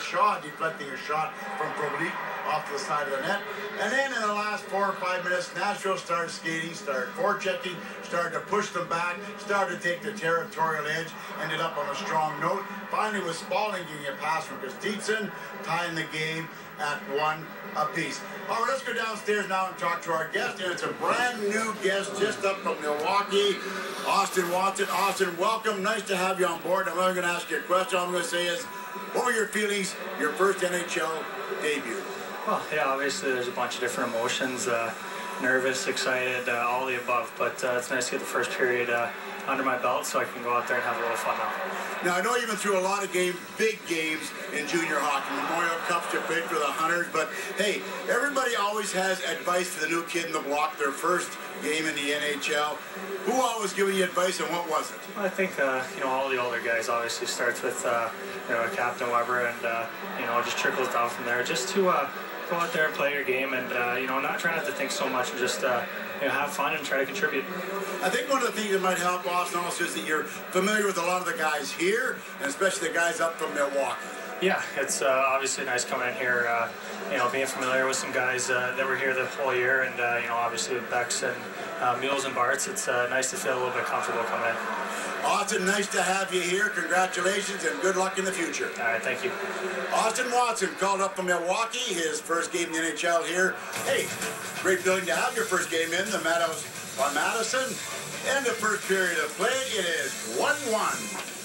Shaw deflecting a shot from Problique off to the side of the net. And then in the last 4 or 5 minutes, Nashville started skating, started forechecking, started to push them back, started to take the territorial edge, ended up on a strong note. Finally, with Spaulding getting a pass from Kostitsin, tying the game at 1 apiece. All right, let's go downstairs now and talk to our guest. And it's a brand new guest just up from Milwaukee, Austin Watson. Austin, welcome. Nice to have you on board. I'm only going to ask you a question. All I'm going to say is, what were your feelings, your first NHL debut? Well, yeah, obviously there's a bunch of different emotions. Nervous, excited, all the above. But it's nice to get the first period under my belt so I can go out there and have a little fun now. Now, I know you've been through a lot of big games in junior hockey. Memorial Cups, you played for the Hunters. But, hey, everybody always has advice to the new kid in the block, their first game in the NHL. Who always giving you advice, and what was it? I think, all the older guys obviously starts with, Captain Weber, and, just trickles down from there. Just to go out there and play your game and, not try not to think so much and just, have fun and try to contribute. I think one of the things that might help Austin also is that you're familiar with a lot of the guys here, and especially the guys up from Milwaukee. Yeah, it's obviously nice coming in here, being familiar with some guys that were here the whole year, and, obviously with Becks and Mules and Barts, it's nice to feel a little bit comfortable coming in. Austin, nice to have you here. Congratulations and good luck in the future. All right, thank you. Austin Watson called up from Milwaukee, his first game in the NHL here. Hey, great feeling to have your first game in the Meadows on Madison. And the first period of play, it is 1-1.